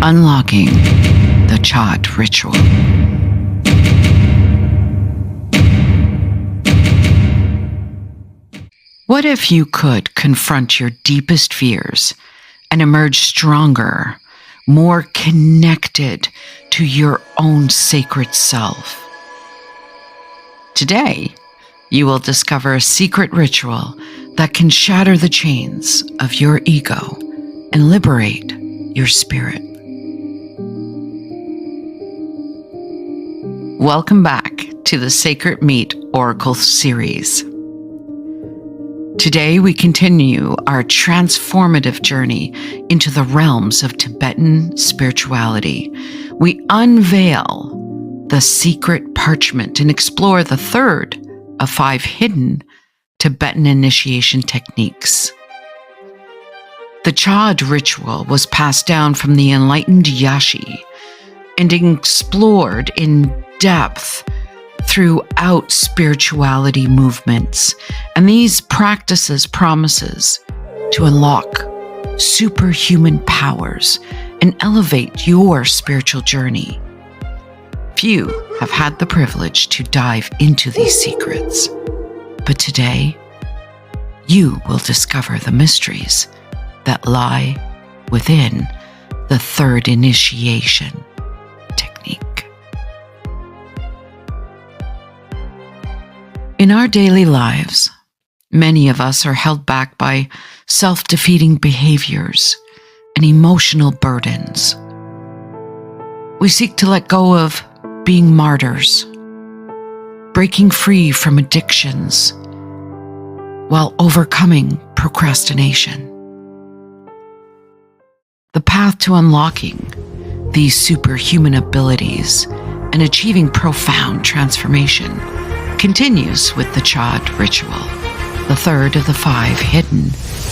Unlocking the Chöd ritual. What if you could confront your deepest fears and emerge stronger, more connected to your own sacred self? Today, you will discover a secret ritual that can shatter the chains of your ego and liberate your spirit. Welcome back to the SacredMEET Oracle series. Today, we continue our transformative journey into the realms of Tibetan spirituality. We unveil the secret parchment and explore the third of 5 hidden Tibetan initiation techniques. The Chöd ritual was passed down from the enlightened Yeshe and explored in depth throughout spirituality movements, and these practices promises to unlock superhuman powers and elevate your spiritual journey. Few have had the privilege to dive into these secrets, but today you will discover the mysteries that lie within the third initiation technique. In our daily lives, many of us are held back by self-defeating behaviors and emotional burdens. We seek to let go of being martyrs, breaking free from addictions, while overcoming procrastination. The path to unlocking these superhuman abilities and achieving profound transformation continues with the Chöd ritual, the third of the 5 hidden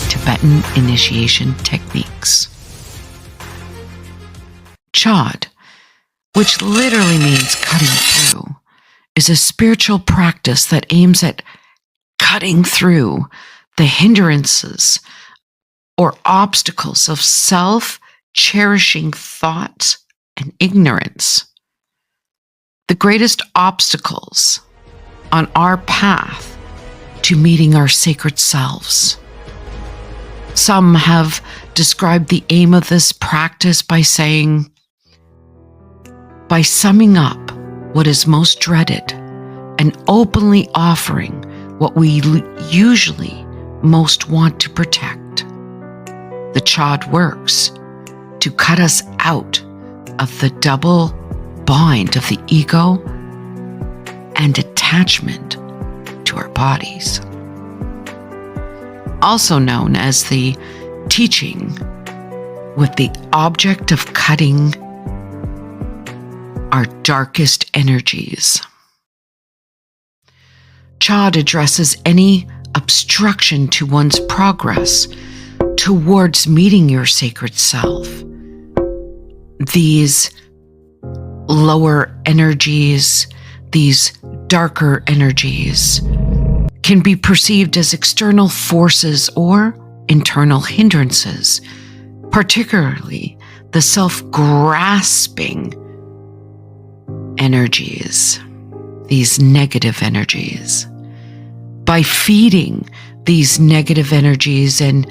Tibetan initiation techniques. Chöd, which literally means cutting through, is a spiritual practice that aims at cutting through the hindrances or obstacles of self-cherishing thoughts and ignorance. The greatest obstacles on our path to meeting our sacred selves. Some have described the aim of this practice by saying, by summing up what is most dreaded and openly offering what we usually most want to protect. The Chöd works to cut us out of the double bind of the ego and attachment to our bodies. Also known as the teaching with the object of cutting our darkest energies. Chöd addresses any obstruction to one's progress towards meeting your sacred self. These lower energies, these darker energies, can be perceived as external forces or internal hindrances, particularly the self-grasping energies, these negative energies. By feeding these negative energies and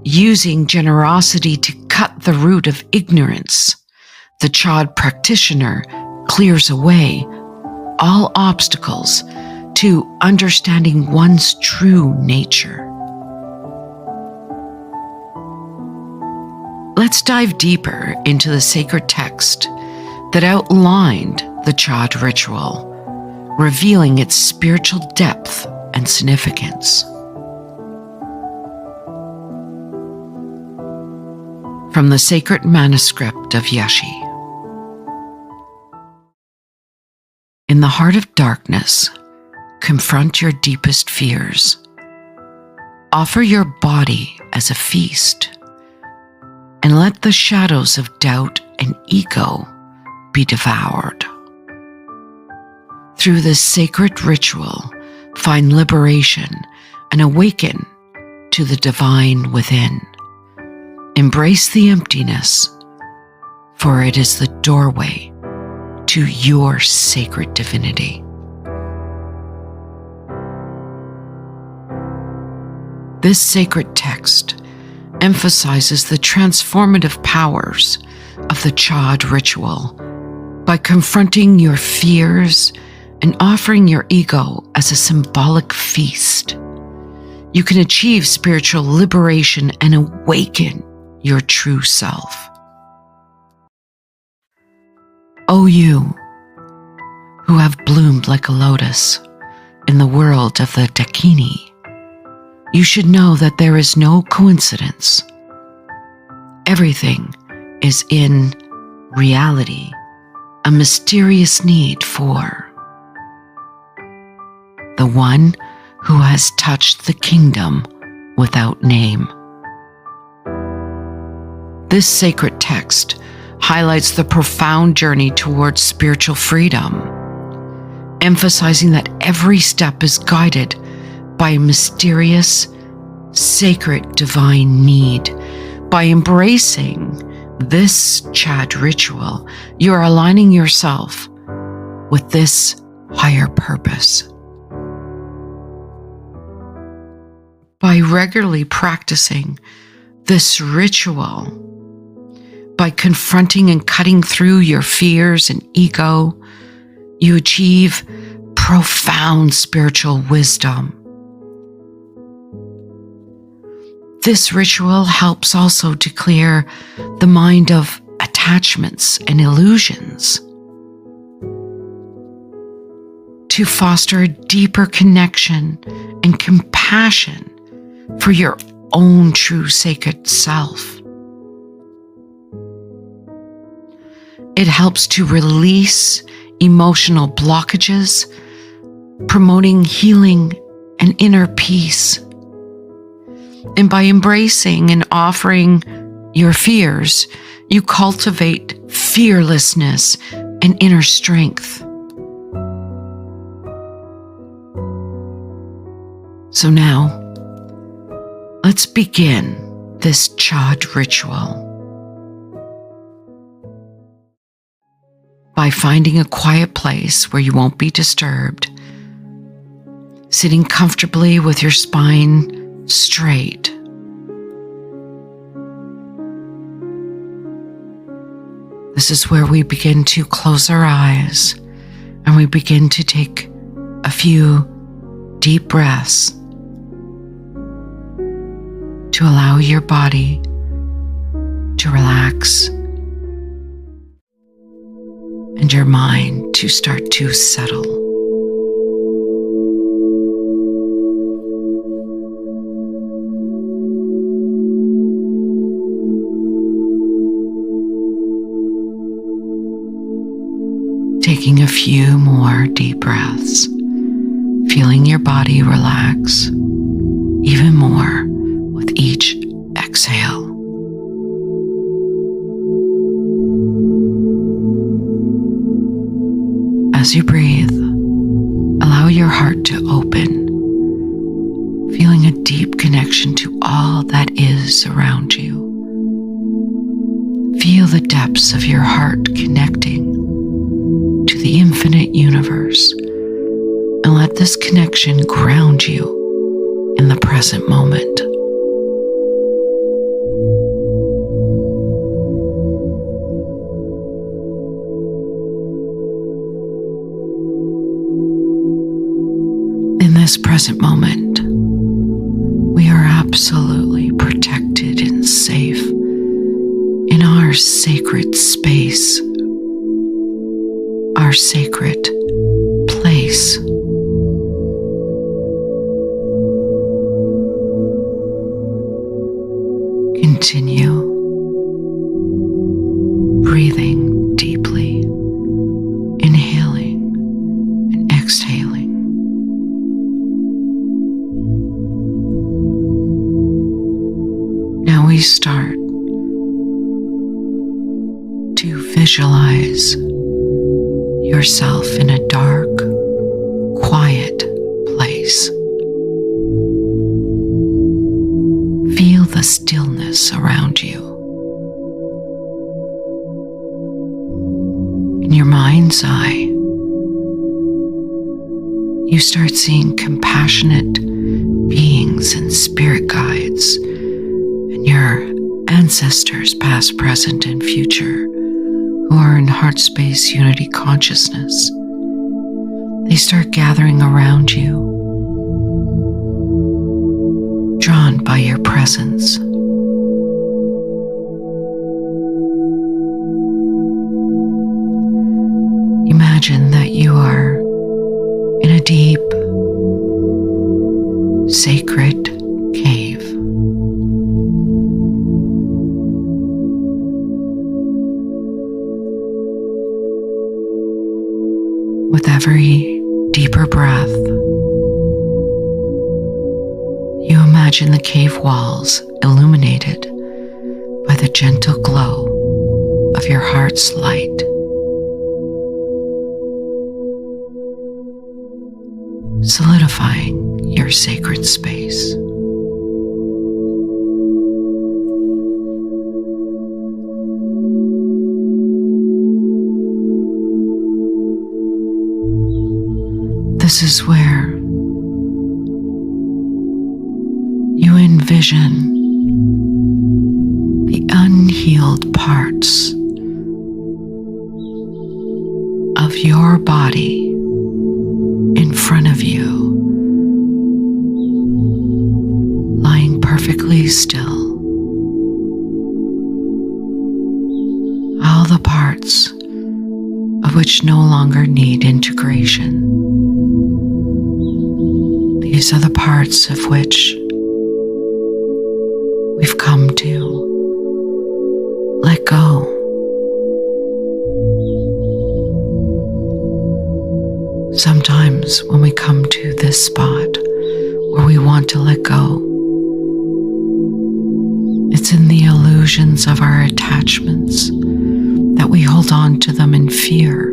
using generosity to cut the root of ignorance, the Chöd practitioner clears away all obstacles to understanding one's true nature. Let's dive deeper into the sacred text that outlined the Chöd ritual, revealing its spiritual depth and significance. From the sacred manuscript of Yeshe. In the heart of darkness, confront your deepest fears. Offer your body as a feast, and let the shadows of doubt and ego be devoured. Through this sacred ritual, find liberation and awaken to the divine within. Embrace the emptiness for it is the doorway to your sacred divinity. This sacred text emphasizes the transformative powers of the Chöd ritual by confronting your fears and offering your ego as a symbolic feast. You can achieve spiritual liberation and awaken your true self. O you who have bloomed like a lotus in the world of the Dakini, you should know that there is no coincidence. Everything is in reality a mysterious need for the one who has touched the kingdom without name. This sacred text highlights the profound journey towards spiritual freedom, emphasizing that every step is guided by a mysterious, sacred, divine need. By embracing this Chöd ritual, you are aligning yourself with this higher purpose. By regularly practicing this ritual, by confronting and cutting through your fears and ego, you achieve profound spiritual wisdom. This ritual helps also to clear the mind of attachments and illusions, to foster a deeper connection and compassion for your own true sacred self. It helps to release emotional blockages, promoting healing and inner peace. And by embracing and offering your fears, you cultivate fearlessness and inner strength. So now, let's begin this Chöd ritual by finding a quiet place where you won't be disturbed, sitting comfortably with your spine straight. This is where we begin to close our eyes and we begin to take a few deep breaths to allow your body to relax and your mind to start to settle. Taking a few more deep breaths, feeling your body relax even more with each exhale. As you breathe, allow your heart to open, feeling a deep connection to all that is around you. Feel the depths of your heart connecting to the infinite universe, and let this connection ground you in the present moment. In this present moment, we are absolutely protected and safe in our sacred space, our sacred place. Continue breathing deeply, inhaling and exhaling. Now we start to visualize yourself in a dark, quiet place. Feel the stillness around you. In your mind's eye, you start seeing compassionate beings and spirit guides and your ancestors, past, present, and future, who are in heart space unity consciousness. They start gathering around you, drawn by your presence. Imagine that you are in a deep, sacred cave. With every deeper breath, you imagine the cave walls illuminated by the gentle glow of your heart's light. Solidifying your sacred space. This is where you envision the unhealed parts of your body in front of you, lying perfectly still. All the parts of which no longer need integration. These are the parts of which we've come to let go. Sometimes when we come to this spot where we want to let go, it's in the illusions of our attachments that we hold on to them in fear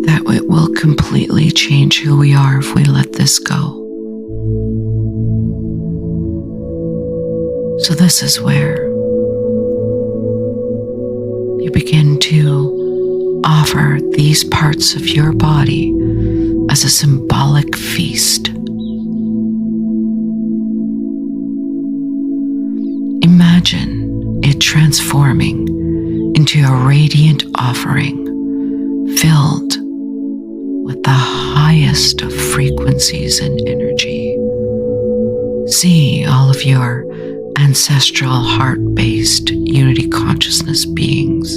that it will completely change who we are if we let this go. So this is where you begin to offer these parts of your body as a symbolic feast. Imagine it transforming into a radiant offering filled with the highest of frequencies and energy. See all of your ancestral heart-based unity consciousness beings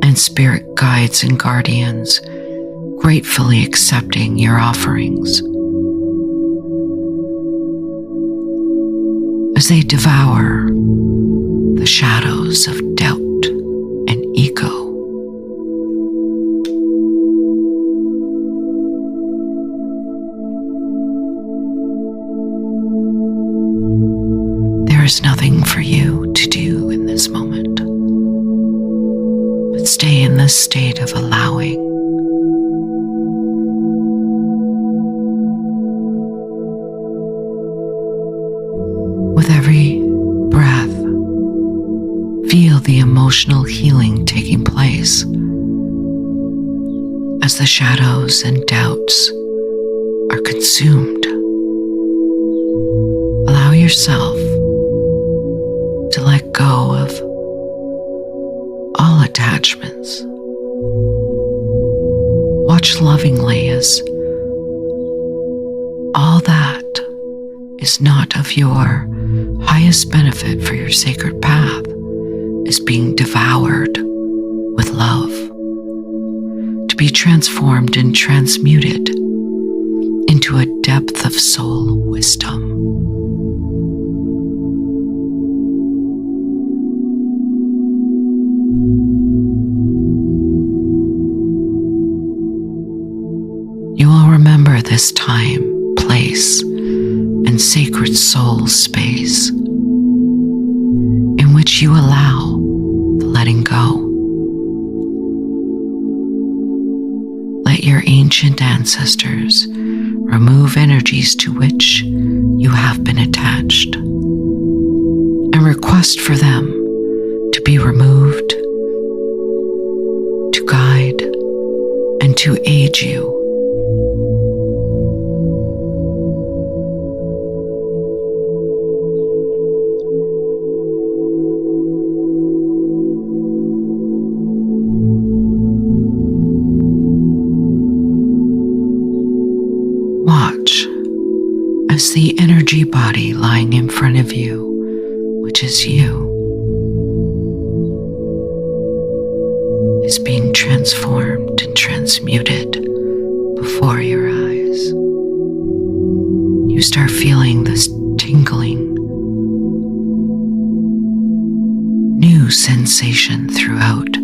and spirit guides and guardians gratefully accepting your offerings as they devour the shadows of doubt and ego. There is nothing for you to do in this moment, but stay in this state of allowing. With every breath, feel the emotional healing taking place as the shadows and doubts are consumed. Allow yourself to let go of all attachments. Watch lovingly as all that is not of your highest benefit for your sacred path is being devoured with love, to be transformed and transmuted into a depth of soul wisdom. You will remember this time, place, and sacred soul space in which you allow the letting go. Let your ancient ancestors remove energies to which you have been attached and request for them to be removed, to to aid you. Watch as the energy body lying in front of you, which is you, is being transformed and transmuted before your eyes. You start feeling this tingling, new sensation throughout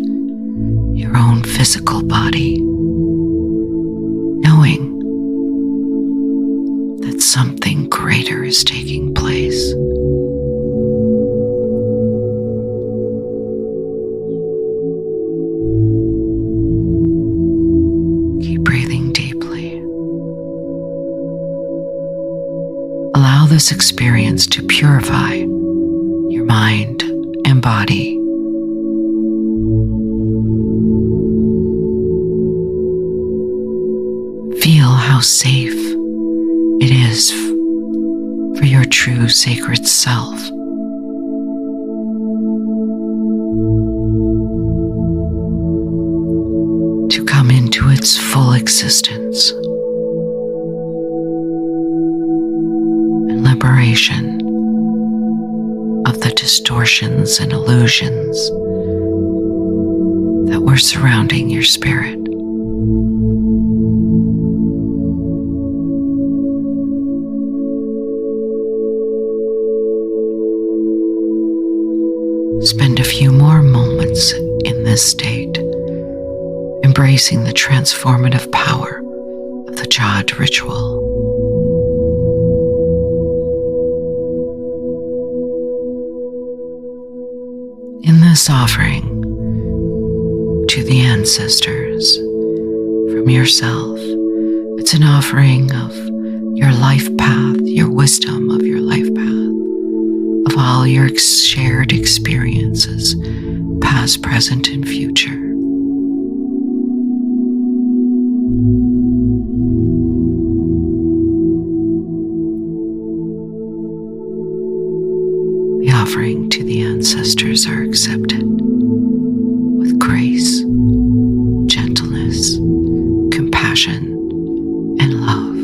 your own physical body, knowing that something greater is taking place. Keep breathing deeply. Allow this experience to purify your mind and body. Feel how safe it is for your true sacred self to come into its full existence and liberation of the distortions and illusions that were surrounding your spirit. Spend a few more moments in this state, embracing the transformative power of the Chöd ritual. In this offering to the ancestors from yourself, it's an offering of your life path, your wisdom of your life path, of all your shared experiences, past, present, and future. The offering to the ancestors are accepted with grace, gentleness, compassion, and love.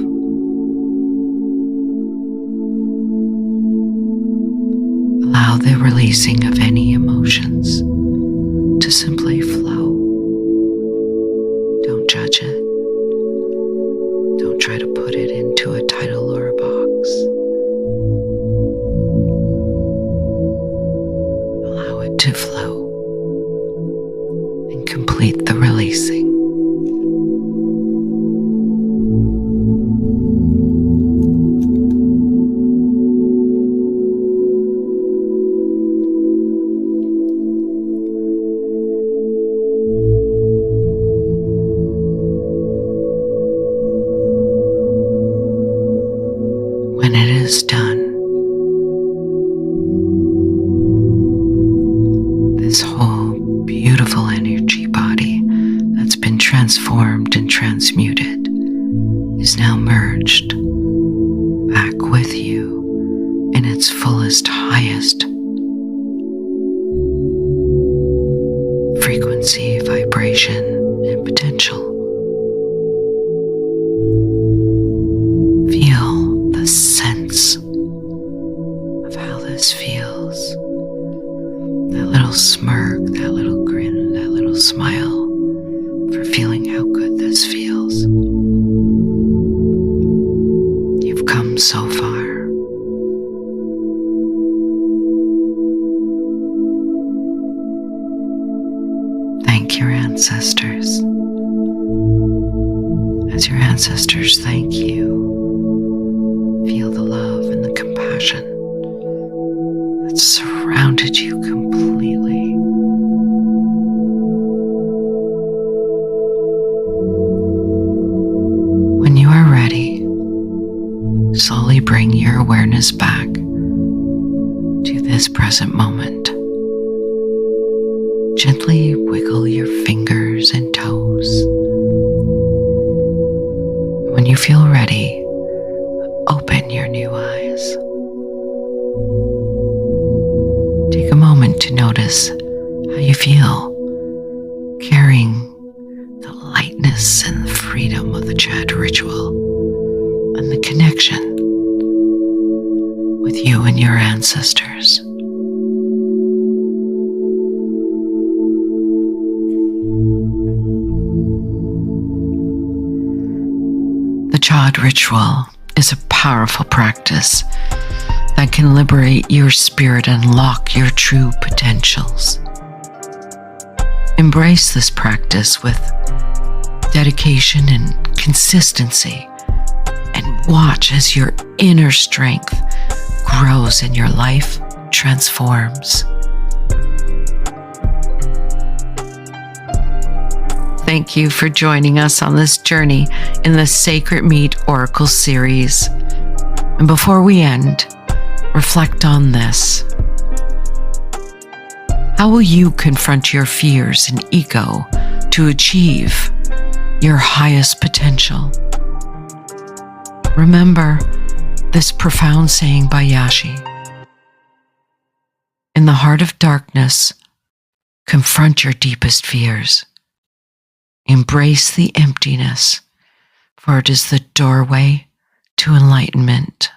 Allow the releasing of any emotions to simply flow. Don't judge it. Don't try to put it into a title or a box. Allow it to flow and complete the releasing. When it is done, this whole beautiful energy body that's been transformed and transmuted is now merged back with you in its fullest, highest frequency, vibration, and potential. Feel the sense of how this feels. That little smirk, that little grin, that little smile for feeling how good this feels. You've come so far. Thank your ancestors. As your ancestors thank you, feel the love and the compassion that surrounded you completely. When you are ready, slowly bring your awareness back to this present moment. Gently wiggle your fingers and toes. When you feel ready, open your new eyes. Take a moment to notice how you feel, carrying the lightness and the freedom of the Chöd ritual and the connection with you and your ancestors. The Chöd ritual is a powerful practice that can liberate your spirit and unlock your true potentials. Embrace this practice with dedication and consistency, and watch as your inner strength grows and your life transforms. Thank you for joining us on this journey in the SacredMEET Oracle series. And before we end, reflect on this. How will you confront your fears and ego to achieve your highest potential? Remember this profound saying by Yeshe: in the heart of darkness, confront your deepest fears. Embrace the emptiness, for it is the doorway to enlightenment.